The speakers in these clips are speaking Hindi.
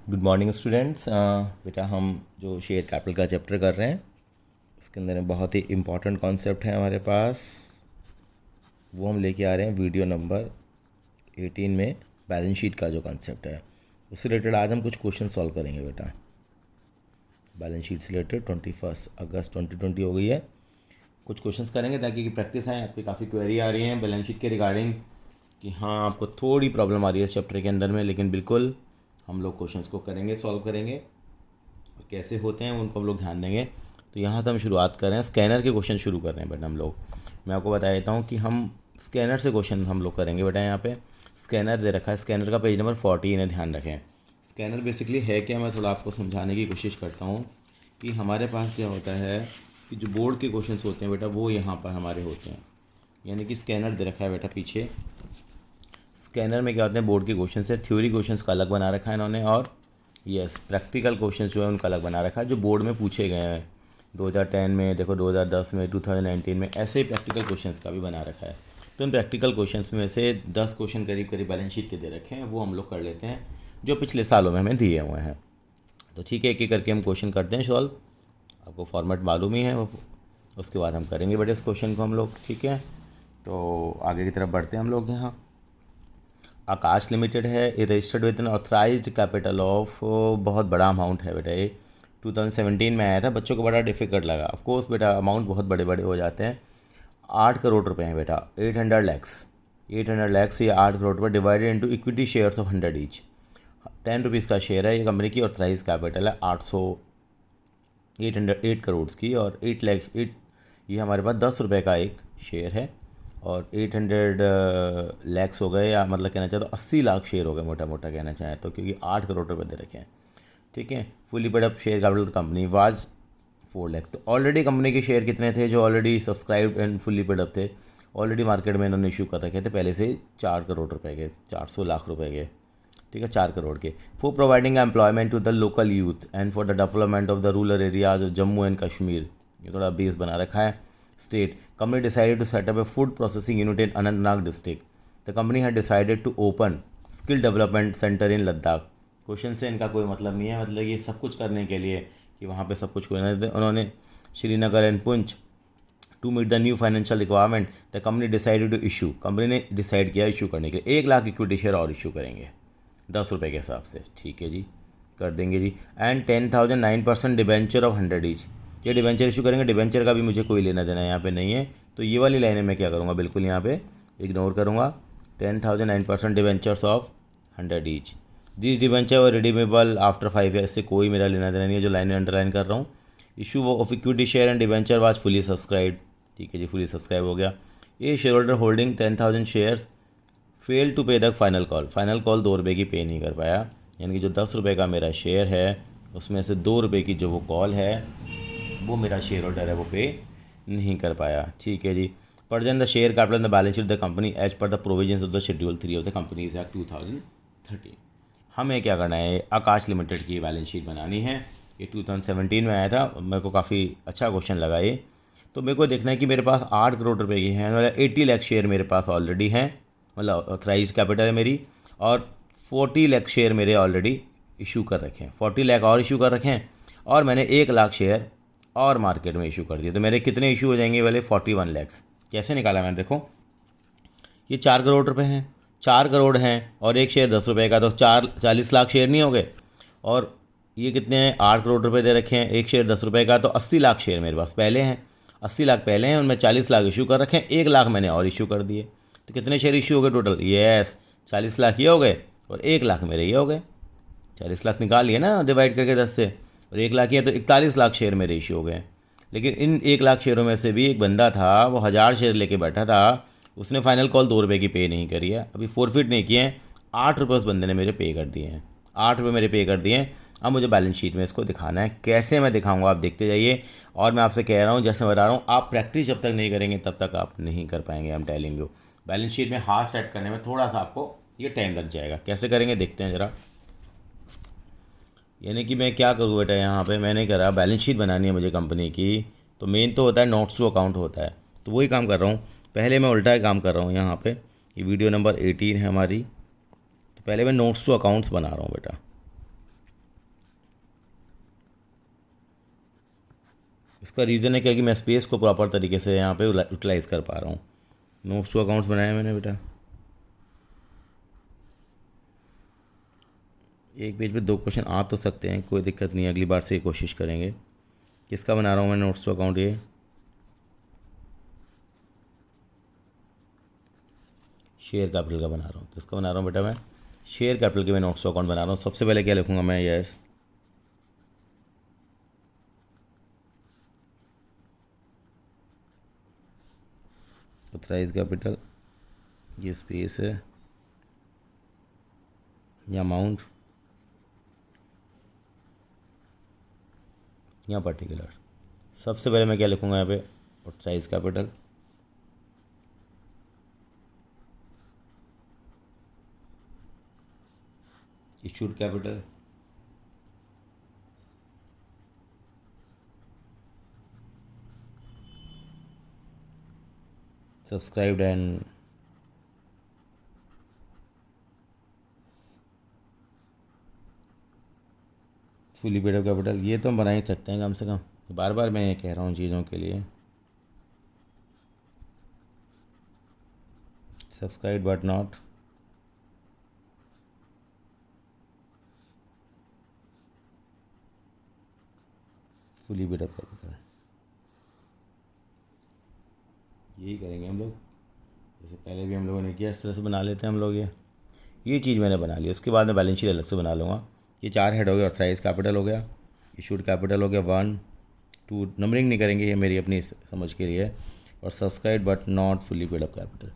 Good morning students. बेटा हम जो शेयर कैपिटल का चैप्टर कर रहे हैं उसके अंदर में बहुत ही इम्पॉर्टेंट कॉन्सेप्ट है हमारे पास, वो हम लेके आ रहे हैं वीडियो नंबर 18 में। बैलेंस शीट का जो कॉन्सेप्ट है उससे रिलेटेड आज हम कुछ क्वेश्चन सॉल्व करेंगे बेटा। बैलेंस शीट से रिलेटेड 21 अगस्त 2020 हो गई है, कुछ क्वेश्चंस करेंगे ताकि प्रैक्टिस है। आपकी काफ़ी क्वेरी आ रही है बैलेंस शीट के रिगार्डिंग कि हाँ आपको थोड़ी प्रॉब्लम आ रही है इस चैप्टर के अंदर में, लेकिन बिल्कुल हम लोग क्वेश्चंस को करेंगे, सॉल्व करेंगे और कैसे होते हैं उनको हम लोग ध्यान देंगे। तो यहाँ से हम शुरुआत कर रहे हैं, स्कैनर के क्वेश्चन शुरू कर रहे हैं बेटा हम लोग। मैं आपको बता देता हूँ कि हम स्कैनर से क्वेश्चन हम लोग करेंगे बेटा। यहाँ पे स्कैनर दे रखा है, स्कैनर का पेज नंबर 14 है, ध्यान रखें। स्कैनर बेसिकली है क्या, मैं थोड़ा आपको समझाने की कोशिश करता हूँ कि हमारे पास क्या होता है कि जो बोर्ड के क्वेश्चन होते हैं बेटा वो यहाँ पर हमारे होते हैं। यानी कि स्कैनर दे रखा है बेटा पीछे। स्कैनर में क्या होते हैं, बोर्ड के क्वेश्चन है, थ्योरी क्वेश्चंस का अलग बना रखा है इन्होंने, और यस प्रैक्टिकल क्वेश्चंस जो है उनका अलग बना रखा है जो बोर्ड में पूछे गए हैं 2010 में, देखो 2010 में, 2019 में, ऐसे ही प्रैक्टिकल क्वेश्चंस का भी बना रखा है। तो इन प्रैक्टिकल क्वेश्चंस में से 10 क्वेश्चन करीब करीब बैलेंस शीट के दे रखे हैं, वो हम लोग कर लेते हैं जो पिछले सालों में हमें दिए हुए हैं। तो ठीक है, एक एक करके हम क्वेश्चन करते हैं सॉल्व। आपको फॉर्मेट मालूम ही है, उसके बाद हम करेंगे बेटे इस क्वेश्चन को हम लोग। ठीक है, तो आगे की तरफ बढ़ते हैं हम लोग। यहाँ आकाश लिमिटेड है, ये registered with N authorised capital of, बहुत बड़ा अमाउंट है बेटा। ये 2017 में आया था, बच्चों को बड़ा डिफिकल्ट लगा। ऑफ कोर्स बेटा अमाउंट बहुत बड़े बड़े हो जाते हैं। 8 करोड़ रुपए हैं बेटा, 800 लैक्स ये 8 करोड़ रुपये divided into equity shares of 100 each. 10 rupees का शेयर है, ये कंपनी की ऑथराइज कैपिटल है 8 करोड़ की, और 8 ये हमारे पास 10 रुपये का एक शेयर है, और 800 लैक्स हो गए, या मतलब कहना चाहे तो 80 लाख शेयर हो गए मोटा मोटा कहना चाहें तो, क्योंकि 8 करोड़ रुपए दे रखे हैं। ठीक है, fully paid up share capital company was 4 lakh. तो ऑलरेडी कंपनी के शेयर कितने थे जो already subscribed and fully paid up थे, ऑलरेडी मार्केट में इन्होंने इशू कर रखे थे पहले से 4 करोड़ रुपए के, 400 लाख रुपए के। ठीक है, 4 करोड़ के, for providing employment to the local youth and for the development of the rural areas of Jammu and Kashmir. ये थोड़ा बेस बना रखा है। State company decided to set up a food processing unit in Anantnag district. The company had decided to open skill development center in Ladakh. Question से इनका कोई मतलब नहीं है, मतलब ये सब कुछ करने के लिए कि वहाँ पे सब कुछ उन्होंने Srinagar and Poonch to meet the new financial requirement the company decided to issue. Company ने डिसाइड किया इशू करने के लिए 1 लाख इक्विटी शेयर और इशू करेंगे 10 रुपये के हिसाब से। ठीक है जी, कर देंगे जी। And 10,000 9% debenture of 100 each. ये डिबेंचर इशू करेंगे, डिबेंचर का भी मुझे कोई लेना देना यहाँ पे नहीं है, तो ये वाली लाइनें मैं क्या करूँगा, बिल्कुल यहाँ पे इग्नोर करूँगा। 10,000 9% debentures of 100 each. This debenture were redeemable after 5 years. से कोई मेरा लेना देना नहीं है, जो लाइनें अंडरलाइन कर रहा हूँ। Issue of equity share and debenture was fully subscribe. ठीक है जी, फुली सब्सक्राइब हो गया। ये share holder holding 10,000 shares fail to pay the final call. Final call 2 रुपये की पे नहीं कर पाया, यानी कि जो 10 रुपये का मेरा शेयर है उसमें से 2 रुपये की जो वो कॉल है वो मेरा शेयर होल्डर है वो पे नहीं कर पाया। ठीक है जी। Present the share capital in the balance sheet the company as per the provisions of the schedule 3 of the companies act 2013। हमें क्या करना है, आकाश लिमिटेड की बैलेंस शीट बनानी है। ये 2017 में आया था, मेरे को काफ़ी अच्छा क्वेश्चन लगा ये। तो मेरे को देखना है कि मेरे पास 8 करोड़ रुपए की हैं, मतलब 80 लाख शेयर मेरे पास ऑलरेडी हैं, मतलब ऑथराइज कैपिटल है मेरी, और 40 लाख शेयर मेरे ऑलरेडी इशू कर रखे हैं, 40 लाख और इशू कर रखे हैं, और मैंने 1 लाख शेयर और मार्केट में इशू कर दिए। तो मेरे कितने इशू हो जाएंगे वाले 41 लैक्स। कैसे निकाला मैंने, देखो ये 4 करोड़ रुपए हैं, 4 करोड़ हैं और एक शेयर 10 रुपये का, तो 40 लाख शेयर नहीं हो गए। और ये कितने हैं, 8 करोड़ रुपए दे रखे हैं, एक शेयर 10 रुपये का, तो 80 लाख शेयर मेरे पास पहले हैं, 80 लाख पहले हैं, उनमें 40 लाख इशू कर रखे हैं, 1 लाख मैंने और इशू कर दिए। तो कितने शेयर इशू हो गए टोटल, यस 40 लाख ये हो गए और 1 लाख मेरे ये हो गए। 40 लाख निकाल लिए ना डिवाइड करके 10 से, और 1 लाख ये तो 41 लाख शेयर मेरे इशू हो गए। लेकिन इन 1 लाख शेयरों में से भी एक बंदा था, वो 1000 शेयर लेके बैठा था, उसने फाइनल कॉल 2 रुपये की पे नहीं करी है, अभी फोरफिट नहीं किए हैं। 8 रुपये उस बंदे ने मेरे पे कर दिए हैं, 8 रुपये मेरे पे कर दिए हैं। अब मुझे बैलेंस शीट में इसको दिखाना है, कैसे मैं दिखाऊंगा आप देखते जाइए। और मैं आपसे कह रहा हूँ, जैसे बता रहा हूँ, आप प्रैक्टिस जब तक नहीं करेंगे तब तक आप नहीं कर पाएंगे। I am telling you, balance sheet में हाथ सेट करने में थोड़ा सा आपको ये टाइम लग जाएगा। कैसे करेंगे देखते हैं ज़रा। यानी कि मैं क्या करूँ बेटा, यहाँ पे मैंने करा बैलेंस शीट बनानी है मुझे कंपनी की, तो मेन तो होता है नोट्स टू अकाउंट होता है, तो वही काम कर रहा हूँ। पहले मैं उल्टा काम कर रहा हूँ, यहाँ पे ये वीडियो नंबर 18 है हमारी, तो पहले मैं नोट्स टू अकाउंट्स बना रहा हूँ बेटा। इसका रीज़न है क्या कि मैं स्पेस को प्रॉपर तरीके से यहाँ पे यूटिलाइज़ कर पा रहा हूँ। नोट्स टू अकाउंट्स बनाए मैंने बेटा, एक पेज पे 2 क्वेश्चन आ तो सकते हैं, कोई दिक्कत नहीं है, अगली बार से ये कोशिश करेंगे। किसका बना रहा हूँ मैं नोट्स टू अकाउंट? ये शेयर कैपिटल का बना रहा हूँ। किसका बना रहा हूँ बेटा? मैं शेयर कैपिटल के मैं नोट्स टू अकाउंट बना रहा हूँ। सबसे पहले क्या लिखूँगा मैं? यस, ऑथराइज कैपिटल, ये स्पेस है, या अमाउंट, या पर्टिकुलर। सबसे पहले मैं क्या लिखूँगा यहाँ पे? Authorise capital, issued capital, subscribed and fully paid up capital. ये तो हम बना ही सकते हैं कम से कम, बार बार मैं ये कह रहा हूँ चीज़ों के लिए। Subscribe but not fully paid up capital. यही करेंगे हम लोग, जैसे पहले भी हम लोगों ने किया, इस तरह से बना लेते हैं हम लोग। ये चीज़ मैंने बना ली। उसके बाद मैं बैलेंस शीट अलग से बना लूँगा। ये 4 हेड हो गया। ऑथराइज कैपिटल हो गया, इशूड कैपिटल हो गया, 1 2, नंबरिंग नहीं करेंगे, ये मेरी अपनी समझ के लिए है। और subscribe but not fully paid up capital,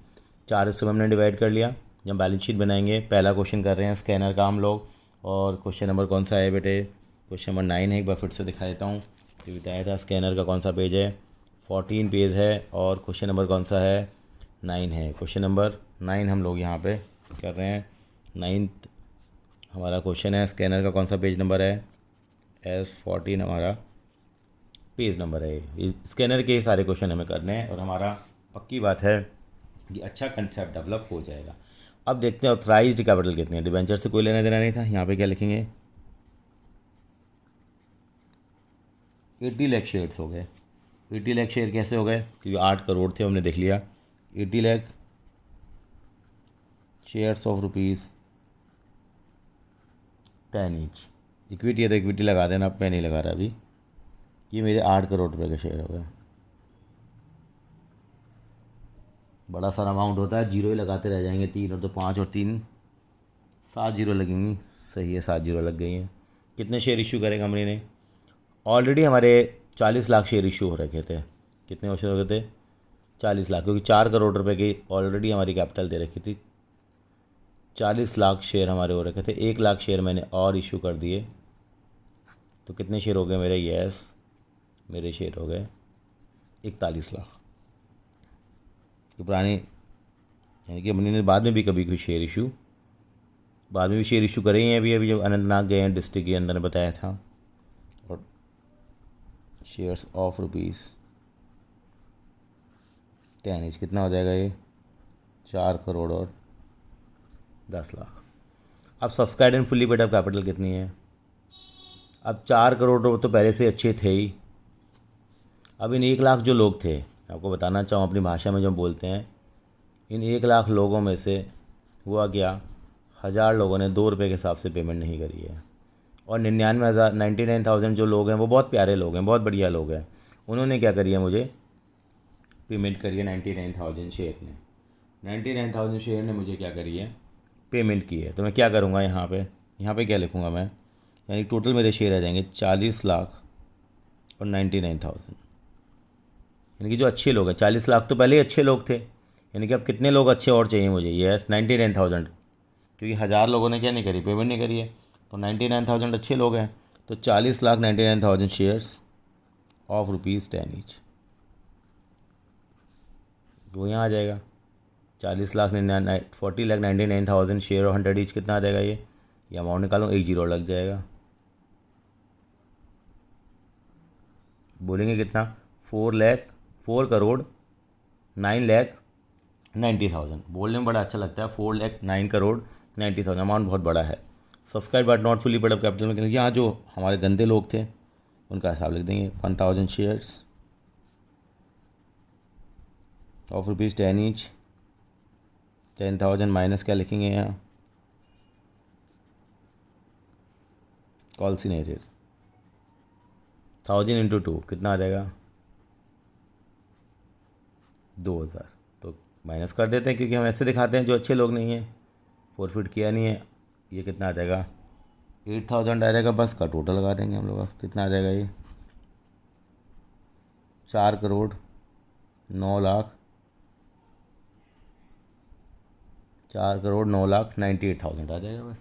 4 हिस्सों में हमने डिवाइड कर लिया। जब बैलेंस शीट बनाएंगे, पहला क्वेश्चन कर रहे हैं स्कैनर का हम लोग। और क्वेश्चन नंबर कौन सा है बेटे? क्वेश्चन नंबर 9 है। एक बार फिर से दिखा देता हूँ, जो बताया था स्कैनर का कौन सा पेज है, 14 पेज है। और क्वेश्चन नंबर कौन सा है? 9 है। क्वेश्चन नंबर 9 हम लोग यहाँ पे कर रहे हैं। 9th हमारा क्वेश्चन है। स्कैनर का कौन सा पेज नंबर है? S14 हमारा पेज नंबर है। ये स्कैनर के सारे क्वेश्चन हमें करने हैं, और हमारा पक्की बात है कि अच्छा कंसेप्ट डेवलप हो जाएगा। अब देखते हैं ऑथराइज्ड कैपिटल कितनी है। डिबेंचर से कोई लेना देना नहीं था। यहाँ पे क्या लिखेंगे? 80 लाख शेयर्स हो गए। 80 लाख शेयर कैसे हो गए? क्योंकि 8 करोड़ थे, हमने देख लिया। 80 lakh shares of rupees 10 each. Equity है तो इक्विटी लगा देना, अब मैं नहीं लगा रहा अभी। ये मेरे 8 करोड़ रुपए के शेयर हो गए। बड़ा सारा अमाउंट होता है, जीरो ही लगाते रह जाएंगे। 3 और 2 5 और 3 7 जीरो लगेंगी। सही है, 7 जीरो लग गई हैं। कितने शेयर इशू करे कंपनी ने? ऑलरेडी हमारे 40 लाख शेयर इशू हो रखे थे। कितने शेयर हो गए थे? 40 लाख, क्योंकि 4 करोड़ रुपए की ऑलरेडी हमारी कैपिटल दे रखी थी। 40 लाख शेयर हमारे हो रखे थे। 1 लाख शेयर मैंने और इशू कर दिए, तो कितने शेयर हो गए मेरे? यस, मेरे शेयर हो गए 41 लाख। तो पुरानी, यानी कि कंपनी ने बाद में भी कभी कोई शेयर इशू, बाद में भी शेयर इशू करे ही हैं। अभी अभी जब अनंतनाग गए हैं डिस्ट्रिक्ट के अंदर, बताया था। और शेयर्स ऑफ रुपीज़ 10 ईच कितना हो जाएगा? ये 4 करोड़ और 10 लाख। अब subscribe and fully paid up capital कितनी है? अब 4 करोड़ रुपये तो पहले से अच्छे थे ही। अब इन 1 लाख जो लोग थे, आपको बताना चाहूँ अपनी भाषा में जो बोलते हैं, इन 1 लाख लोगों में से हुआ क्या? 1000 लोगों ने 2 रुपये के हिसाब से पेमेंट नहीं करी है। और 99,000 जो लोग हैं वो बहुत प्यारे लोग हैं, बहुत बढ़िया लोग हैं। उन्होंने क्या करी है? मुझे पेमेंट करी है 99,000 शेयर ने। 99,000 शेयर ने मुझे क्या करी है? पेमेंट की है। तो मैं क्या करूँगा यहाँ पे क्या लिखूँगा मैं? यानी टोटल मेरे शेयर आ जाएंगे 40 लाख और 99,000। यानी कि जो अच्छे लोग हैं, 40 लाख तो पहले ही अच्छे लोग थे, यानी कि अब कितने लोग अच्छे और चाहिए मुझे? यस, 99,000, क्योंकि 1000 लोगों ने क्या नहीं करी? पेमेंट नहीं करी है। तो 99,000 अच्छे लोग हैं। तो 40 lakh 99,000 shares of rupees 10 each, वो यहाँ आ जाएगा। 40 लाख 40 लाख 99,000 शेयर और 100 ईच कितना आ जाएगा? ये अमाउंट निकालो, 1 जीरो लग जाएगा। बोलेंगे कितना? 4 करोड़ 9,90,000। बोलने में बड़ा अच्छा लगता है, 4,09,90,000। अमाउंट बहुत बड़ा है। Subscribe but not fully paid up capital में यहाँ जो हमारे गंदे लोग थे, उनका हिसाब लिख देंगे। 1000 शेयर्स ऑफ ₹10 ईच। 10,000 माइनस क्या लिखेंगे यहाँ, कॉल्सिनेटेड। 1000 इंटू 2 कितना आ जाएगा, 2000। तो माइनस कर देते हैं क्योंकि हम ऐसे दिखाते हैं जो अच्छे लोग नहीं हैं, फॉरफिट किया नहीं है। ये कितना आ जाएगा, 8000 आ जाएगा। बस का टोटल लगा देंगे हम लोग। अब कितना आ जाएगा ये, 4,09,00,000 4,09,98,000 आ जाएगा बस।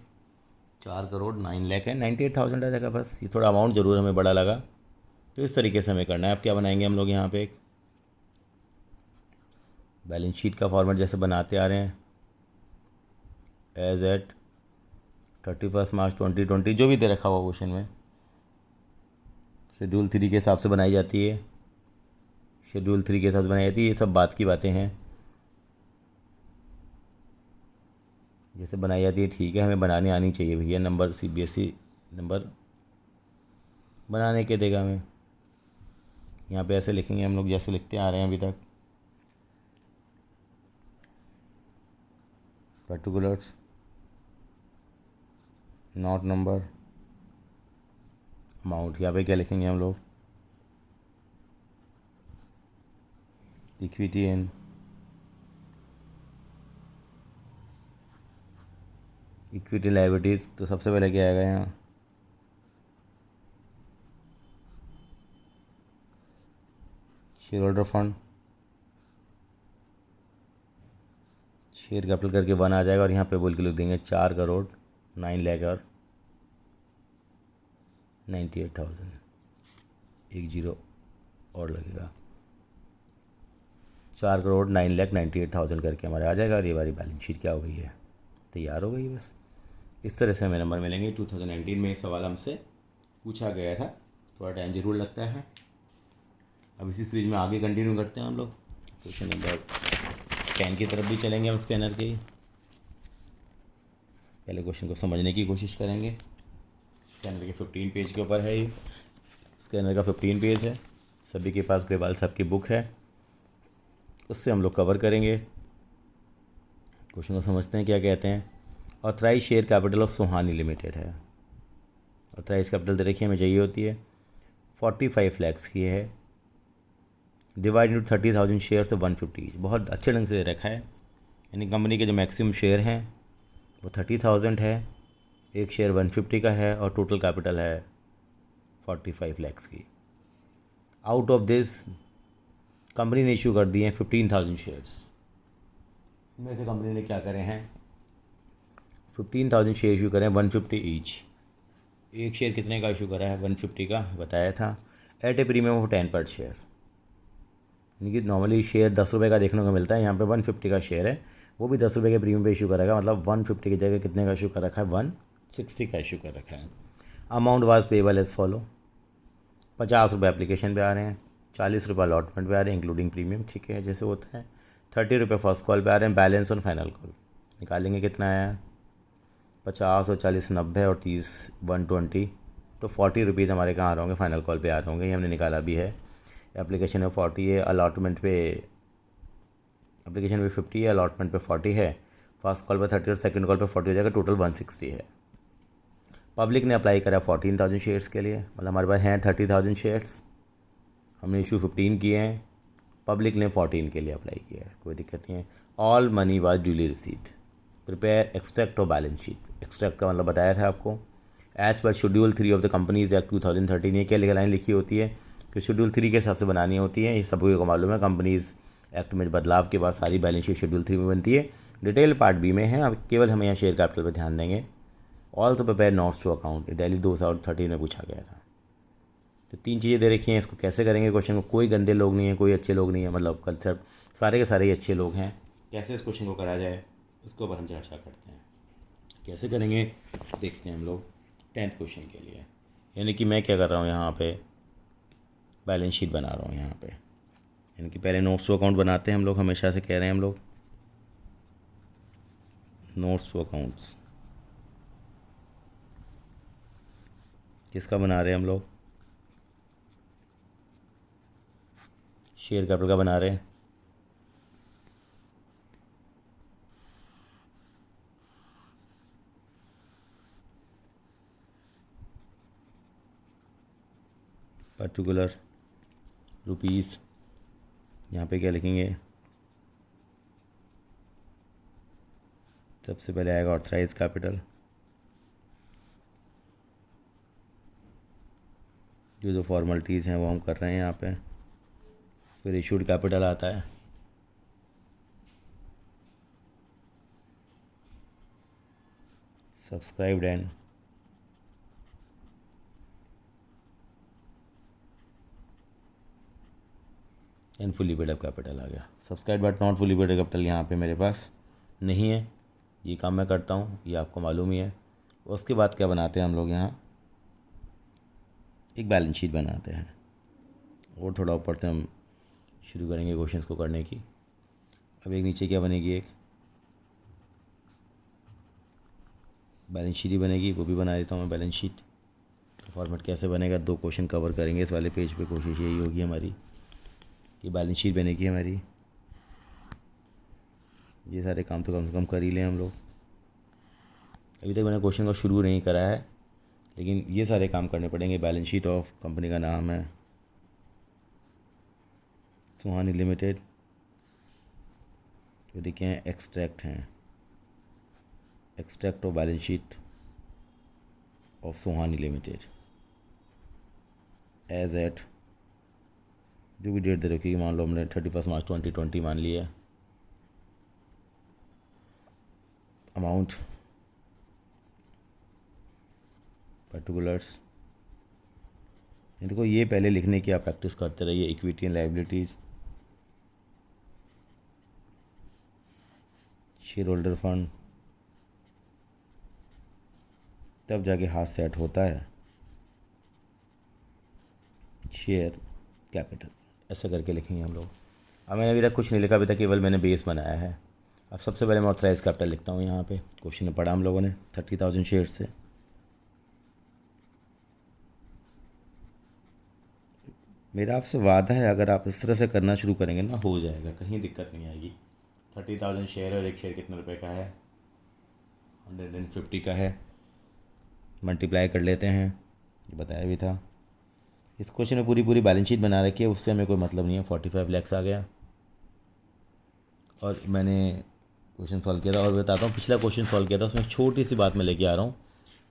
4,09,00,000 है, 98,000 आ जाएगा बस। ये थोड़ा अमाउंट ज़रूर हमें बड़ा लगा, तो इस तरीके से हमें करना है। अब क्या बनाएंगे हम लोग यहाँ पे, एक बैलेंस शीट का फॉर्मेट जैसे बनाते आ रहे हैं, एज एट 31 मार्च 2020 जो भी दे रखा हुआ क्वेश्चन में, शेड्यूल 3 के हिसाब से बनाई जाती है। शेड्यूल 3 के हिसाब से बनाई जाती है। ये सब बात की बातें हैं, जैसे बनाई जाती है ठीक है, हमें बनाने आनी चाहिए भैया। नंबर CBSE नंबर बनाने के देगा हमें। यहाँ पे ऐसे लिखेंगे हम लोग जैसे लिखते आ रहे हैं अभी तक। Particulars, not number, amount. यहाँ पे क्या लिखेंगे हम लोग, इक्विटी एंड इक्विटी लाइबिलिटीज़। तो सबसे पहले क्या आएगा यहाँ, share holder fund. Share capital करके 1 आ जाएगा और यहाँ पे बोल के लिख देंगे 4,09,98,000। एक जीरो और लगेगा, 4,09,98,000 करके हमारे आ जाएगा। और ये हमारी बैलेंस शीट क्या हो गई है, तैयार हो गई बस। इस तरह से हमें नंबर मिलेंगे। 2019 में ये सवाल हमसे पूछा गया था, थोड़ा टाइम ज़रूर लगता है। अब इसी सीरीज में आगे कंटिन्यू करते हैं हम लोग। क्वेश्चन नंबर 10 की तरफ भी चलेंगे हम स्कैनर के। पहले क्वेश्चन को समझने की कोशिश करेंगे। स्कैनर के 15 पेज के ऊपर है ये। स्कैनर का 15 पेज है। सभी के पास ग्रेवाल साहब की बुक है, उससे हम लोग कवर करेंगे। क्वेश्चन को समझते हैं क्या कहते हैं। Authorise share capital of Suhani limited है। ऑथराइज कैपिटल देखिए हमें चाहिए होती है 45 lakhs की है। डिवाइड इंटू 30,000 शेयर से 150 ईच। बहुत अच्छे ढंग से दे रखा है, यानी कंपनी के जो मैक्सिमम शेयर हैं वो 30,000 है, एक शेयर 150 का है और टोटल कैपिटल है 45 lakhs की। आउट ऑफ दिस कंपनी ने इशू कर दिए हैं 15,000 शेयर्स। इनमें से कंपनी ने क्या करे हैं, 15,000 शेयर इशू करें 150 ईच। एक शेयर कितने का इशू करा है, 150 का बताया था, एट ए प्रीमियम ऑफ 10 पर शेयर। यानी कि नॉर्मली शेयर 10 रुपये का देखने को मिलता है, यहाँ पे 150 का शेयर है, वो भी 10 रुपये के प्रीमियम पे इशू करेगा। मतलब 150 की जगह कितने का इशू कर रखा है, 160 का इशू कर रखा है। Amount was payable as follow, 50 रुपये एप्लीकेशन पे आ रहे हैं, 40 रुपये अलॉटमेंट पे आ रहे हैं इंक्लूडिंग प्रीमियम, ठीक है जैसे होता है। 30 रुपये फर्स्ट कॉल पे आ रहे हैं, बैलेंस ऑन फाइनल कॉल। निकालेंगे कितना आया, 50 और 40 90 और 30 120, तो 40 रुपीज़ हमारे कहाँ आ रहे होंगे, फाइनल कॉल पे आ रहे होंगे। ये हमने निकाला भी है। एप्लीकेशन में 40 है, अलॉटमेंट पे एप्लीकेशन पे 50 है, अलॉटमेंट पे 40 है, फर्स्ट कॉल पे 30 और सेकंड कॉल पे 40 हो जाएगा, टोटल 160 है। पब्लिक ने अप्लाई करा 14,000 शेयर्स के लिए, मतलब हमारे पास हैं 30,000 शेयर्स, हमने इशू 15 किए हैं, पब्लिक ने 14 के लिए अप्लाई किया है, कोई दिक्कत नहीं है। All money was duly received. Prepare extract of balance sheet. Extract का मतलब बताया था आपको, as per schedule 3 of the companies act 2013। ये क्या लाइन लिखी होती है कि शेड्यूल 3 के हिसाब से बनानी होती है, ये सभी को मालूम है। कंपनीज एक्ट में बदलाव के बाद सारी बैलेंस शीट शेड्यूल 3 में बनती है। डिटेल पार्ट बी में है, अब केवल हमें यहाँ शेयर कैपिटल पर ध्यान देंगे। Also prepare notes to account, Delhi 2013 में पूछा गया था। तो 3 चीज़ें दे रखी हैं, इसको कैसे करेंगे क्वेश्चन को। कोई गंदे लोग नहीं है, कोई अच्छे लोग नहीं है, मतलब कंसेप्ट सारे के सारे ही अच्छे लोग हैं। कैसे इस क्वेश्चन को करा जाए उसके ऊपर हम चर्चा करते हैं। कैसे करेंगे देखते हैं हम लोग 10th क्वेश्चन के लिए। यानी कि मैं क्या कर रहा हूँ, यहाँ पे बैलेंस शीट बना रहा हूँ यहाँ पे। यानी कि पहले नोट्स टू अकाउंट बनाते हैं हम लोग, हमेशा से कह रहे हैं हम लोग नोट्स टू अकाउंट्स। किसका बना रहे हैं हम लोग, शेयर कैपिटल का बना रहे हैं। पर्टिकुलर रुपीज़, यहाँ पे क्या लिखेंगे, सबसे पहले आएगा ऑथराइज कैपिटल, जो फॉर्मेलिटीज़ हैं वो हम कर रहे हैं यहाँ पे। फिर इशूड कैपिटल आता है, subscribed and fully paid up capital आ गया। Subscribe but not fully paid capital यहाँ पे मेरे पास नहीं है। ये काम मैं करता हूँ, ये आपको मालूम ही है। उसके बाद क्या बनाते हैं हम लोग, यहाँ एक बैलेंस शीट बनाते हैं और थोड़ा ऊपर से हम शुरू करेंगे क्वेश्चंस को करने की। अब एक नीचे क्या बनेगी, एक बैलेंस शीट ही बनेगी, वो भी बना देता हूँ मैं। बैलेंस शीट फॉर्मेट कैसे बनेगा, 2 क्वेश्चन कवर करेंगे इस वाले पेज पे। कोशिश यही होगी हमारी कि बैलेंस शीट बनेगी हमारी। ये सारे काम तो कम से कम कर ही लें हम लोग। अभी तक मैंने क्वेश्चन को शुरू नहीं करा है, लेकिन ये सारे काम करने पड़ेंगे। बैलेंस शीट ऑफ कंपनी का नाम है सुहानी लिमिटेड। तो देखिए एक्सट्रैक्ट हैं, extract of balance sheet of Suhani limited as at, जो भी डेट दे रखी है, मान लो हमने 31 मार्च 2020 मान लिया। अमाउंट, पर्टिकुलर्स, देखो ये पहले लिखने की आप प्रैक्टिस करते रहिए। Equity and liabilities, share holder fund, तब जाके हाथ सेट होता है शेयर कैपिटल। ऐसा करके लिखेंगे हम लोग। अब मैंने अभी तक कुछ नहीं लिखा, अभी तक केवल मैंने बेस बनाया है। अब सबसे पहले मैं ऑथराइज कैपिटल लिखता हूँ यहाँ पे। क्वेश्चन में पढ़ा हम लोगों ने 30,000 शेयर से। मेरा आपसे वादा है, अगर आप इस तरह से करना शुरू करेंगे ना, हो जाएगा, कहीं दिक्कत नहीं आएगी। 30,000 शेयर और एक शेयर कितने रुपए का है, 150 का है। मल्टीप्लाई कर लेते हैं, ये बताया भी था। इस क्वेश्चन में पूरी बैलेंस शीट बना रखी है, उससे हमें कोई मतलब नहीं है। 45 लाख आ गया और मैंने क्वेश्चन सॉल्व किया था। और बताता हूँ, पिछला क्वेश्चन सॉल्व किया था, उसमें एक छोटी सी बात मैं लेके आ रहा हूँ,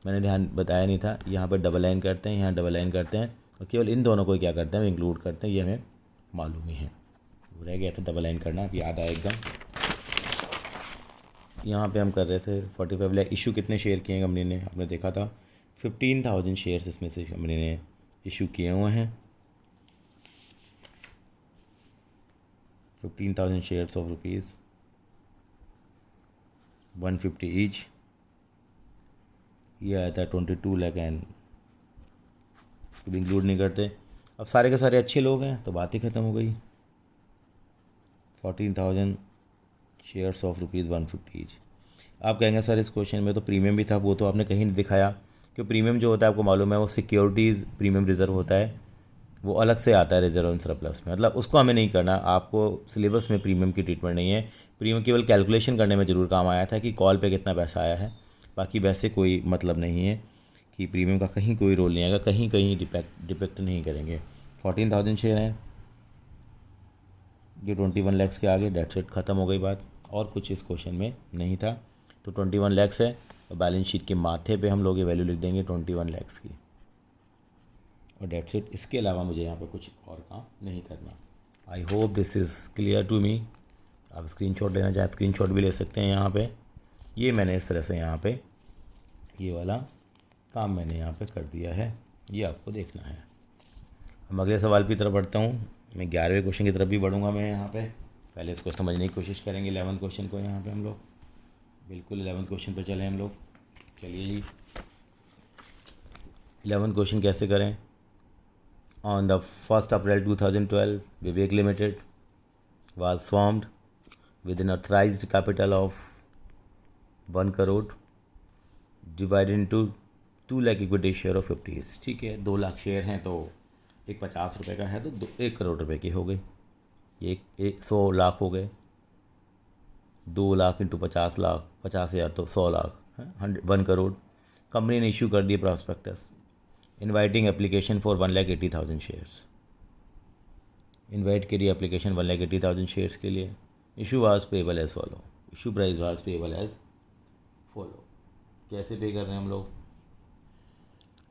मैंने ध्यान बताया नहीं था। यहाँ पर डबल लाइन करते हैं, यहाँ डबल लाइन करते हैं, और केवल इन दोनों को क्या करते हैं, इंक्लूड करते हैं। ये हमें मालूम ही है, रह गया था डबल लाइन करना, याद आया एकदम। यहाँ पे हम कर रहे थे 45 लाख। इशू कितने शेयर किए हैं कंपनी ने, आपने देखा था 15,000 शेयर्स इसमें से कंपनी ने इशू किए हुए हैं। 15,000 शेयर्स ऑफ रुपीज़ 150 ईच, ये आया था 22 लाख एंड इसको भी इंक्लूड नहीं करते। अब सारे के सारे अच्छे लोग हैं तो बात ही ख़त्म हो गई। 14,000 शेयर्स ऑफ रुपीज़ 150 ईच। आप कहेंगे सर इस क्वेश्चन में तो प्रीमियम भी था, वो तो आपने कहीं नहीं दिखाया। कि प्रीमियम जो होता है आपको मालूम है, वो सिक्योरिटीज़ प्रीमियम रिज़र्व होता है, वो अलग से आता है रिजर्व एंड सरप्लस में। मतलब उसको हमें नहीं करना, आपको सिलेबस में प्रीमियम की ट्रीटमेंट नहीं है। प्रीमियम केवल कैलकुलेशन करने में ज़रूर काम आया था कि कॉल पे कितना पैसा आया है, बाकी वैसे कोई मतलब नहीं है कि प्रीमियम का कहीं कोई रोल नहीं आएगा, कहीं कहीं डिपेक्ट नहीं करेंगे। 14,000 शेयर हैं, ये 21 लाख के आगे, डेट सेट ख़त्म हो गई बात, और कुछ इस क्वेश्चन में नहीं था। तो 21 लाख है, और बैलेंस शीट के माथे पे हम लोग ये वैल्यू लिख देंगे 21 लाख की, और डेट्स इट। इसके अलावा मुझे यहाँ पे कुछ और काम नहीं करना। I hope this is clear to me. आप स्क्रीनशॉट लेना चाहें स्क्रीनशॉट भी ले सकते हैं यहाँ पे। ये मैंने इस तरह से यहाँ पे ये वाला काम मैंने यहाँ पे कर दिया है, ये आपको देखना है। हम अगले सवाल की तरफ बढ़ता हूँ। मैं 11वें क्वेश्चन की तरफ भी बढ़ूँगा मैं यहाँ पे। पहले इसको समझने की कोशिश करेंगे 11वें क्वेश्चन को। यहाँ पे हम लोग बिल्कुल 11वें क्वेश्चन पे चलें हम लोग। चलिए जी, 11वें क्वेश्चन कैसे करें। On the 1st April 2012, Vivek Limited was formed with an authorized capital of 1 crore divided into 2 lakh equity share of 50। ठीक है, 2 लाख शेयर हैं तो एक 50 रुपये का है तो 1 करोड़ रुपए की हो गई। एक 100 लाख हो गए, 2 लाख इंटू 50 लाख, 50,000 तो 100 लाख, 1 करोड़। कंपनी ने इशू कर दिए prospectus inviting application for 1,80,000 shares. Invite करिए एप्लीकेशन 1,80,000 शेयर्स के लिए। Issue was payable as follow, issue price was payable as follow. कैसे पे कर रहे हैं हम लोग?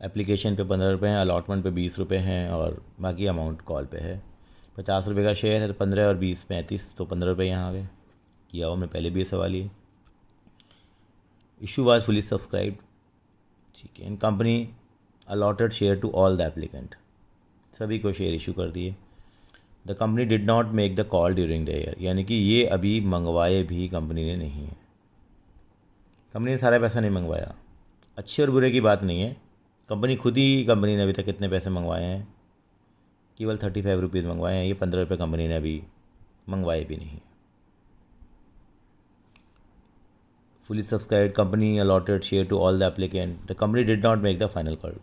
एप्लीकेशन पे 15 रुपये हैं, अलॉटमेंट पे 20 रुपये हैं और बाकी अमाउंट कॉल पे है। 50 रुपये का शेयर है तो 15 और 20 35, तो 15 रुपये यहाँ आ गए। किया हुआ मैं पहले भी ये सवाल ही। इशू वाज फुली सब्सक्राइब्ड, ठीक है। In company allotted share to all the applicant, सभी को शेयर इशू कर दिए। The company did not make the call during the year, यानी कि ये अभी मंगवाए भी कंपनी ने नहीं है। कंपनी ने सारा पैसा नहीं मंगवाया। अच्छे और बुरे की बात नहीं है, कंपनी ने अभी तक कितने पैसे मंगवाए हैं? केवल 35 रुपीज़ मंगवाए हैं। ये 15 रुपये कंपनी ने अभी मंगवाए भी नहीं। Fully subscribed, company allotted share to all the applicant, the company did not make the final call.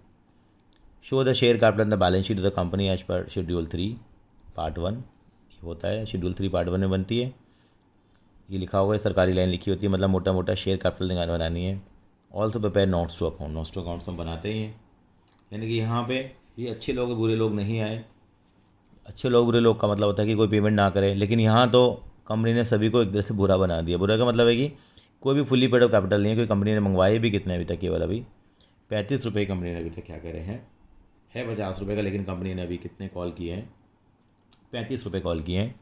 Show the share capital the balance sheet of the company as per schedule 3 part 1 होता है। शेड्यूल 3 पार्ट 1 में बनती है। ये लिखा होगा, सरकारी लाइन लिखी होती है, मतलब मोटा मोटा शेयर कैपिटल बनानी है। Also prepare notes to account, notes to accounts हम बनाते ही हैं। यानी कि यहाँ पे ये अच्छे लोग बुरे लोग नहीं आए। अच्छे लोग बुरे लोग का मतलब होता है कि कोई पेमेंट ना करे, लेकिन यहाँ तो कंपनी ने सभी को एक तरह से बुरा बना दिया। बुरा का मतलब है कि कोई भी फुली पेड अप कैपिटल नहीं है, कोई कंपनी ने मंगवाए भी कितने अभी तक? केवल अभी 35 रुपये कंपनी ने अभी तक क्या करे हैं, है 50 रुपये का, लेकिन कंपनी ने अभी कितने कॉल किए हैं? 35 रुपये कॉल किए हैं।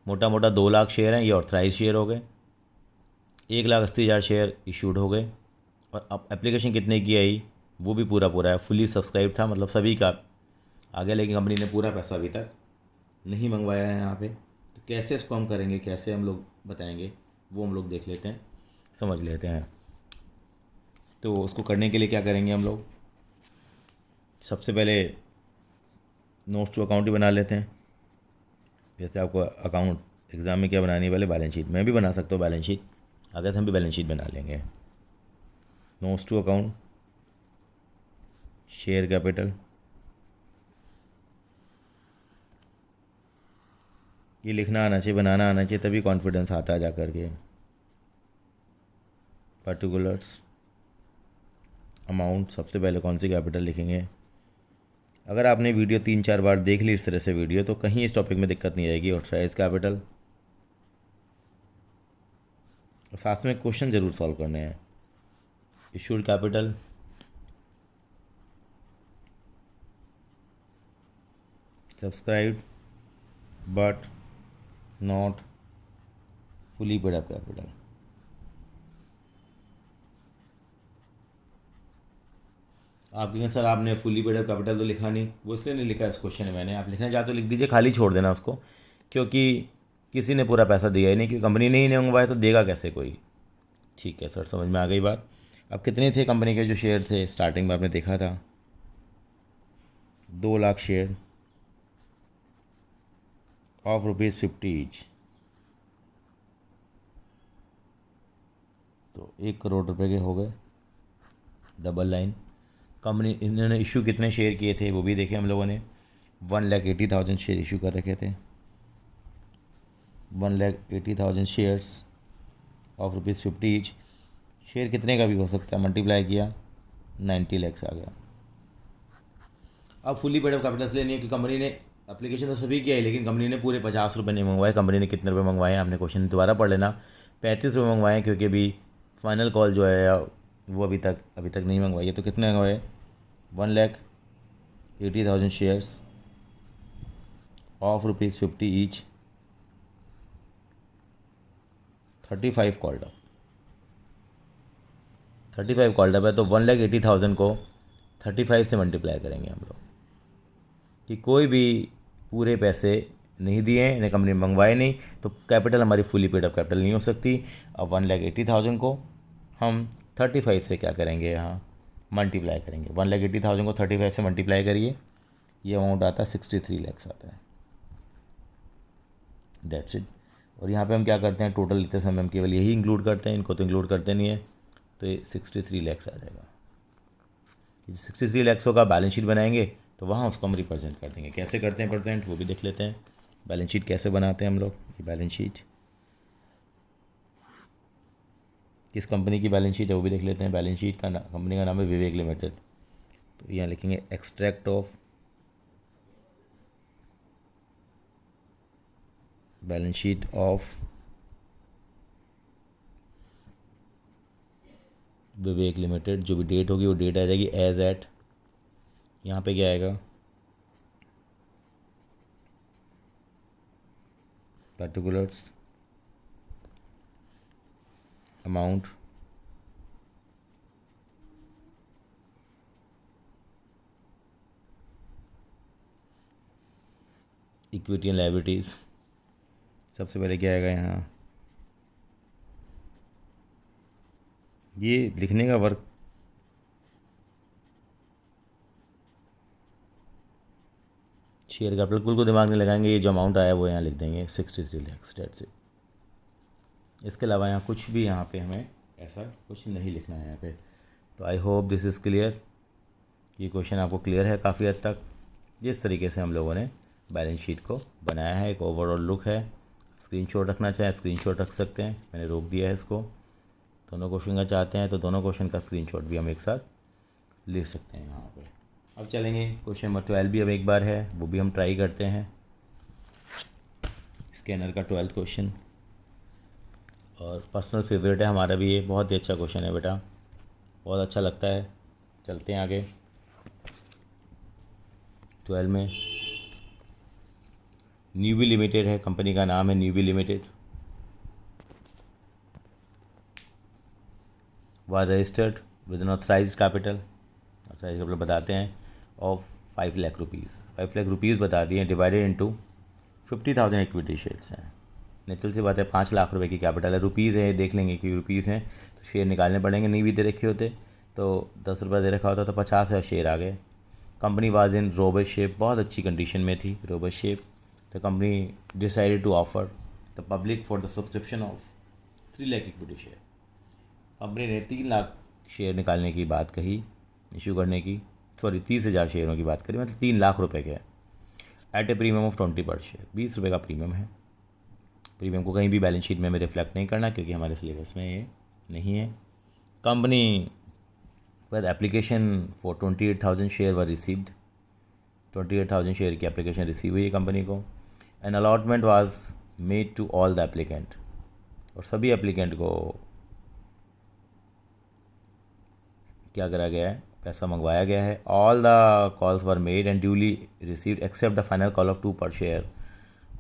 मोटा मोटा 2 लाख शेयर हैं, ये ऑथराइज शेयर हो गए। 1,80,000 शेयर इशूड हो गए। और अब एप्लीकेशन कितने की आई वो भी पूरा है, फुली सब्सक्राइब था, मतलब सभी का आ गया, लेकिन कंपनी ने पूरा पैसा अभी तक नहीं मंगवाया है यहाँ पे। तो कैसे इसको हम करेंगे, कैसे हम लोग बताएंगे, वो हम लोग देख लेते हैं, समझ लेते हैं। तो उसको करने के लिए क्या करेंगे हम लोग? सबसे पहले नोट्स टू अकाउंट ही बना लेते हैं। जैसे आपको अकाउंट एग्ज़ाम में क्या बनानी है, पहले बैलेंस शीट। मैं भी बना सकता हूँ बैलेंस शीट, अगर हम भी बैलेंस शीट बना लेंगे। Notes to account, share capital, ये लिखना आना चाहिए, बनाना आना चाहिए, तभी कॉन्फिडेंस आता है जा कर के। पर्टिकुलर्स, अमाउंट, सबसे पहले कौन सी कैपिटल लिखेंगे? अगर आपने वीडियो 3-4 बार देख ली इस तरह से वीडियो, तो कहीं इस टॉपिक में दिक्कत नहीं आएगी। ऑथराइज कैपिटल, और साथ में क्वेश्चन ज़रूर सॉल्व करने हैं। Issued capital, subscribed but not fully paid up capital. आप कहें सर आपने फुली पेड अप कैपिटल तो लिखा नहीं, वो इसलिए नहीं लिखा इस क्वेश्चन में मैंने। आप लिखना चाहते तो लिख दीजिए, खाली छोड़ देना उसको, क्योंकि किसी ने पूरा पैसा दिया ही नहीं, क्योंकि कंपनी ने ही नहीं मंगवाया तो देगा कैसे कोई? ठीक है सर, समझ में आ गई बात। अब कितने थे कंपनी के जो शेयर थे? स्टार्टिंग में आपने देखा था 2 लाख शेयर ऑफ ₹50 ईच, तो 1 करोड़ रुपए के हो गए। Double line. कंपनी इन्होंने इशू कितने शेयर किए थे वो भी देखे हम लोगों ने। 1,80,000 शेयर इशू कर रखे थे। 1,80,000 शेयर्स ऑफ ₹50 ईच। शेयर कितने का भी हो सकता है, मल्टीप्लाई किया 90 लाख आ गया। अब फुली पेड अप कैपिटल लेनी है कि कंपनी ने एप्लीकेशन तो सभी किया है, लेकिन कंपनी ने पूरे 50 रुपये नहीं मंगवाए। कंपनी ने कितने रुपये मंगवाए हैं आपने क्वेश्चन दोबारा पढ़ लेना। 35 रुपये मंगवाए हैं, क्योंकि अभी फाइनल कॉल जो है वो अभी तक नहीं मंगवाई है। तो कितने मंगवाए? 1,80,000 shares of ₹50 each, 35 called up. 35 called up है, तो 1,80,000 को 35 से मल्टीप्लाई करेंगे हम लोग, कि कोई भी पूरे पैसे नहीं दिए हैं, इन्हें कंपनी मंगवाए नहीं, तो कैपिटल हमारी फुली पेड अप कैपिटल नहीं हो सकती। अब 1,80,000 को हम 35 से क्या करेंगे, यहाँ मल्टीप्लाई करेंगे। 1,80,000 को 35 से मल्टीप्लाई करिए, ये अमाउंट आता है 63 लाख आता है। That's it. और यहाँ पे हम क्या करते हैं, टोटल लेते समय हम केवल यही इंक्लूड करते हैं, इनको तो इंक्लूड करते नहीं है, तो ये 63 लाख आ जाएगा। 63 लाख का बैलेंस शीट बनाएंगे तो वहाँ उसको हम रिप्रेजेंट कर देंगे। कैसे करते हैं प्रेजेंट वो भी देख लेते हैं। बैलेंस शीट कैसे बनाते हैं हम लोग, ये बैलेंस शीट किस कंपनी की बैलेंस शीट है वो भी देख लेते हैं। बैलेंस शीट का कंपनी का नाम है विवेक लिमिटेड। तो यहाँ लिखेंगे extract of balance sheet of Vivek limited. जो भी डेट होगी वो डेट आ जाएगी एज एट, यहाँ पे क्या आएगा, particulars, amount, equity and liabilities. सबसे पहले क्या आएगा यहाँ, ये लिखने का वर्क शेयर कैपिटल बिल्कुल को दिमाग में लगाएंगे। ये जो अमाउंट आया वो यहाँ लिख देंगे 63 लैक्स, डेट्स इट। इसके अलावा यहाँ कुछ भी यहाँ पे हमें ऐसा कुछ नहीं लिखना है यहाँ पे। तो आई होप दिस इज़ क्लियर। ये क्वेश्चन आपको क्लियर है काफ़ी हद तक। जिस तरीके से हम लोगों ने बैलेंस शीट को बनाया है, एक ओवरऑल लुक है। स्क्रीनशॉट रखना चाहें स्क्रीनशॉट रख सकते हैं, मैंने रोक दिया है इसको। दोनों क्वेश्चन का चाहते हैं तो दोनों क्वेश्चन का स्क्रीनशॉट भी हम एक साथ ले सकते हैं यहाँ पे। अब चलेंगे क्वेश्चन नंबर 12 भी अब एक बार है, वो भी हम ट्राई करते हैं। स्कैनर का 12th क्वेश्चन और पर्सनल फेवरेट है हमारा भी, ये बहुत ही अच्छा क्वेश्चन है बेटा, बहुत अच्छा लगता है। चलते हैं आगे। 12 में न्यूबी लिमिटेड है, कंपनी का नाम है न्यूबी लिमिटेड। वह registered with an authorise capital, authorise capital बताते हैं of 5 lakh rupees. 5 lakh rupees बता दिए, डिवाइडेड इनटू 50,000 इक्विटी शेयर्स हैं। नेचुरल सी बात है, 5 लाख रुपए की कैपिटल है, रुपीज़ है, देख लेंगे कि रुपीज़ हैं तो शेयर निकालने पड़ेंगे। नहीं भी दे रखे होते तो 10 रुपये दे रखा होता तो 50,000 शेयर आ गए। Company was in robust shape, बहुत अच्छी कंडीशन में थी, robust shape. The company decided to offer the public for the subscription of 3 lakh equity share. Company ने 3 लाख शेयर निकालने की बात कही, इशू करने की, सॉरी 30,000 शेयरों की बात करी, मतलब 3 लाख रुपए के। एट ए प्रीमियम ऑफ 20 पर शेयर, 20 रुपये का प्रीमियम है। प्रीमियम को कहीं भी बैलेंस शीट में हमें रिफ्लेक्ट नहीं करना क्योंकि हमारे सिलेबस में ये नहीं है। Company with application for 28,000 share were received, 28,000 share की एप्लीकेशन रिसीव हुई है कंपनी को। An allotment was made to all the applicant, और सभी एप्लीकेंट को क्या करा गया है, पैसा मंगवाया गया है। All the calls were made and duly received accept the final call of 2 पर शेयर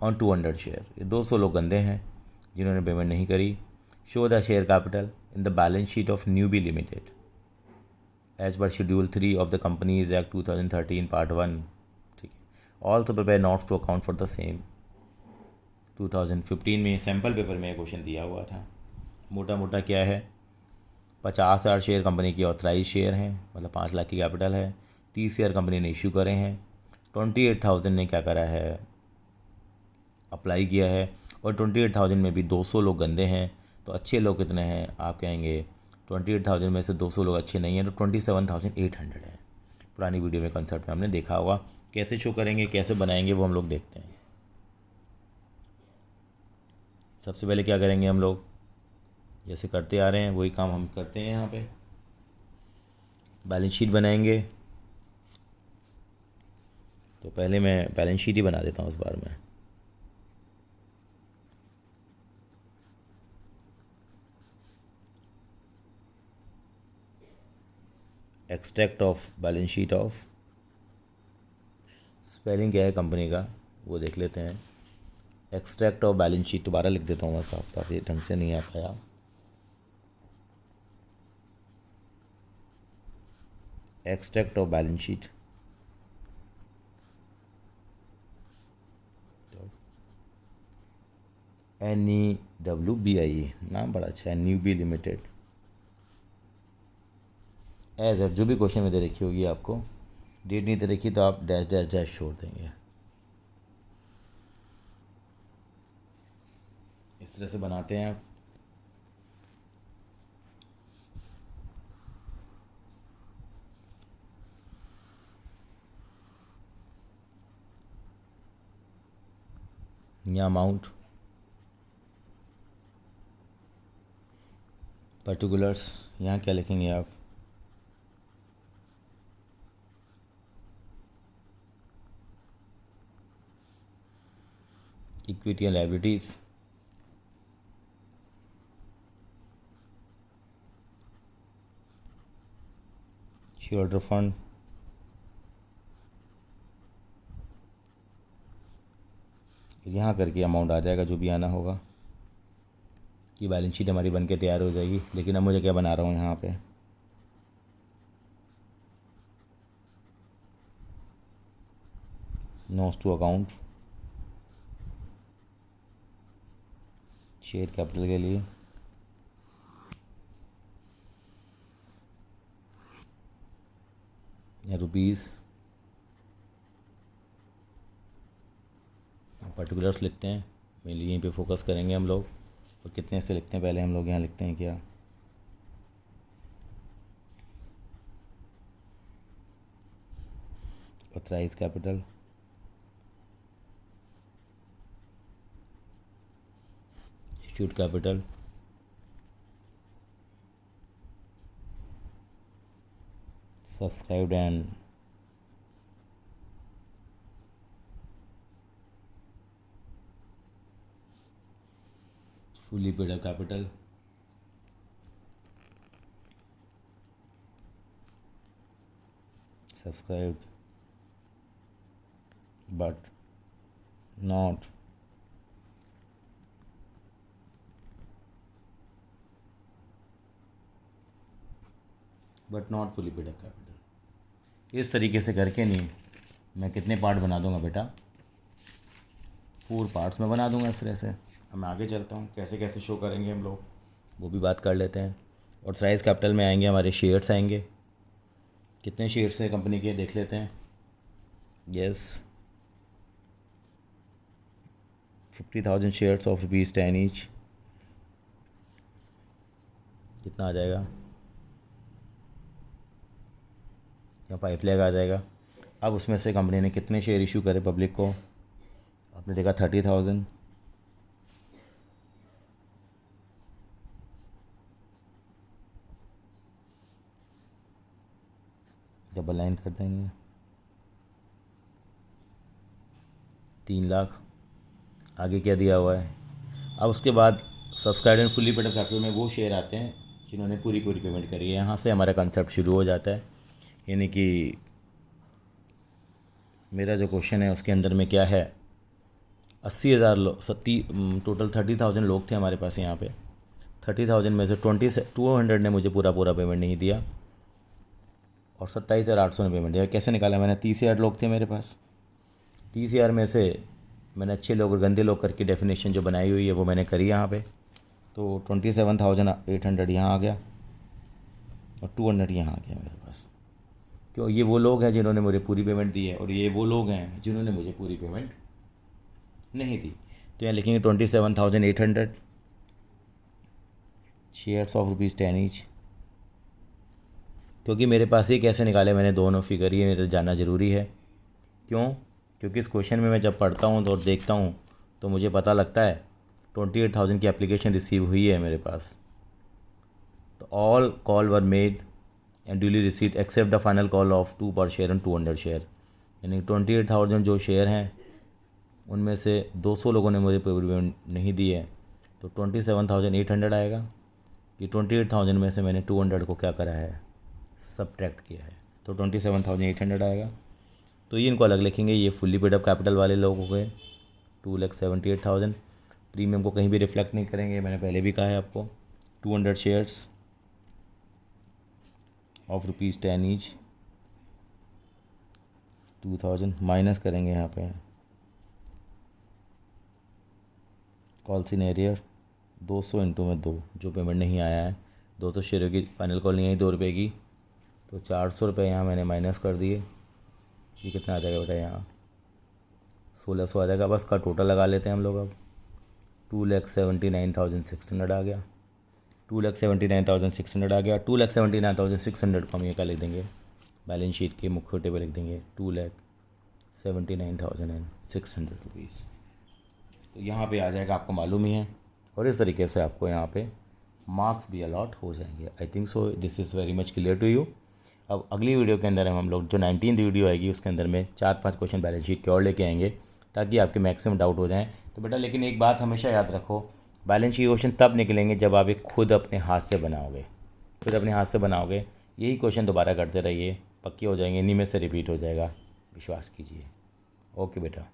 ऑन 200 शेयर। ये 200 लोग गंदे हैं जिन्होंने पेमेंट नहीं करी। Show the share capital in the balance sheet of newbie limited as per schedule 3 of the companies act 2013 part 1। ठीक है। Also prepare notes to account for the same. 2015 में सैम्पल पेपर में क्वेश्चन दिया हुआ था। मोटा मोटा क्या है, 50,000 शेयर कंपनी की ऑथराइज शेयर हैं, मतलब 5 लाख की कैपिटल है। 30 शेयर कंपनी ने इशू करे हैं। 28,000 ने क्या करा है, अप्लाई किया है। और 28,000 में भी 200 लोग गंदे हैं। तो अच्छे लोग कितने हैं, आप कहेंगे 28,000 में से 200 लोग अच्छे नहीं हैं, तो 27,800 है। पुरानी वीडियो में कंसेप्ट में हमने देखा होगा। कैसे शो करेंगे, कैसे बनाएंगे, वो हम लोग देखते हैं। सबसे पहले क्या करेंगे, हम लोग जैसे करते आ रहे हैं वही काम हम करते हैं। यहाँ पे बैलेंस शीट बनाएंगे, तो पहले मैं बैलेंस शीट ही बना देता हूँ इस बार में। Extract of balance sheet of, spelling क्या है कंपनी का वो देख लेते हैं। एक्सट्रैक्ट ऑफ बैलेंस शीट, दोबारा लिख देता हूँ मैं, साफ साफ ये ढंग से नहीं आ पाया। Extract of balance sheet, NEWBIE, नाम बड़ा अच्छा है, न्यूबी लिमिटेड। एज एट, जो भी क्वेश्चन में दे रखी होगी आपको, डेट नहीं दे रखी तो आप डैश डैश डैश छोड़ देंगे। इस तरह से बनाते हैं आप। या अमाउंट, पर्टिकुलर्स, यहाँ क्या लिखेंगे आप, equity and liabilities, share holder fund, यहाँ करके अमाउंट आ जाएगा जो भी आना होगा कि बैलेंस शीट हमारी बन के तैयार हो जाएगी। लेकिन अब मुझे क्या बना रहा हूँ यहाँ पे, notes to account, share capital के लिए या रुपीज़, पर्टिकुलर्स लिखते हैं, मेनली यहीं पे फोकस करेंगे हम लोग। और कितने से लिखते हैं पहले हम लोग, यहाँ लिखते हैं क्या, authorise capital, issued capital, subscribed and fully paid up capital, subscribed but not fully paid up capital। इस तरीके से करके नहीं, मैं कितने पार्ट बना दूंगा बेटा, 4 पार्ट्स में बना दूंगा इस तरह से। अब मैं आगे चलता हूँ, कैसे कैसे शो करेंगे हम लोग वो भी बात कर लेते हैं। और ऑथराइज कैपिटल में आएंगे हमारे शेयर्स आएंगे, कितने शेयर्स है कंपनी के देख लेते हैं। यस, 50,000 शेयर्स ऑफ ₹10 ईच, कितना आ जाएगा, या 5 लाख आ जाएगा। अब उसमें से कंपनी ने कितने शेयर इशू करे पब्लिक को, आपने देखा 30,000, डबल लाइन कर देंगे, 3 लाख। आगे क्या दिया हुआ है, अब उसके बाद subscribe and fully paid up capital में वो शेयर आते हैं जिन्होंने पूरी पेमेंट करी है। यहाँ से हमारा कंसेप्ट शुरू हो जाता है, यानी कि मेरा जो क्वेश्चन है उसके अंदर में क्या है, 80,000 लोग, टोटल 30,000 लोग थे हमारे पास यहाँ पे। 30,000 में से 200 ने मुझे पूरा पेमेंट नहीं दिया और 27,800 ने पेमेंट दिया। कैसे निकाला मैंने, 30,000 लोग थे मेरे पास, 30,000 में से मैंने अच्छे लोग और गंदे लोग करके डेफिनेशन जो बनाई हुई है वो मैंने करी यहाँ पे। तो 27,800 यहाँ आ गया और 200 यहाँ आ गया मेरे पास। क्यों, ये वो लोग हैं जिन्होंने मुझे पूरी पेमेंट दी है और ये वो लोग हैं जिन्होंने मुझे पूरी पेमेंट नहीं दी। तो यहाँ लिखेंगे 27,800 शेयर्स ऑफ ₹10 ईच। क्योंकि मेरे पास ये कैसे निकाले मैंने दोनों फिगर, ये मेरे जानना ज़रूरी है। क्यों, क्योंकि इस क्वेश्चन में मैं जब पढ़ता हूँ तो देखता हूँ तो मुझे पता लगता है 28,000 की एप्लीकेशन रिसीव हुई है मेरे पास। तो all call were made and duly received accept the final call of 2 पर शेयर एंड 200 शेयर, यानी 28,000 जो शेयर हैं उनमें से 200 लोगों ने मुझे पेमेंट नहीं दी है। तो 27,800 आएगा कि 28,000 में से मैंने 200 को क्या करा है, सब्ट्रैक्ट किया है, तो 27,800 आएगा। तो ये इनको अलग लिखेंगे, ये फुल्ली पेड अप कैपिटल वाले लोग हो गए 2,78,000। प्रीमियम को कहीं भी रिफ्लेक्ट नहीं करेंगे, मैंने पहले भी कहा है आपको। 200 शेयर्स ऑफ ₹10 ईच, 2,000 माइनस करेंगे यहाँ पे कॉल सिनेरियर 200 इंटू में 2, जो पेमेंट नहीं आया है, 200 शेयरों की फाइनल कॉल नहीं आई ₹2 की, तो 400 रुपये यहाँ मैंने माइनस कर दिए। ये कितना आ जाएगा बेटा, यहाँ 1,600 आ जाएगा। बस का टोटल लगा लेते हैं हम लोग। अब 2,79,600 आ गया, 2,79,600 आ गया। 2,79,600 को हम ये क्या लिख देंगे, बैलेंस शीट के मुख्य टेबल लिख देंगे 2,79,600 रुपीज़। तो यहाँ पे आ जाएगा, आपको मालूम ही है। और इस तरीके से आपको यहाँ पे मार्क्स भी अलॉट हो जाएंगे। I think so this is very much clear to you. अब अगली वीडियो के अंदर हम लोग जो 19वीं वीडियो आएगी उसके अंदर में 4-5 क्वेश्चन बैलेंस शीट के और लेके आएंगे ताकि आपके मैक्सिमम डाउट हो जाएं। तो बेटा लेकिन एक बात हमेशा याद रखो, बैलेंस शीट क्वेश्चन तब निकलेंगे जब आप एक खुद अपने हाथ से बनाओगे, खुद अपने हाथ से बनाओगे। यही क्वेश्चन दोबारा करते रहिए, पक्के हो जाएंगे, इन्हीं में से रिपीट हो जाएगा, विश्वास कीजिए। ओके बेटा।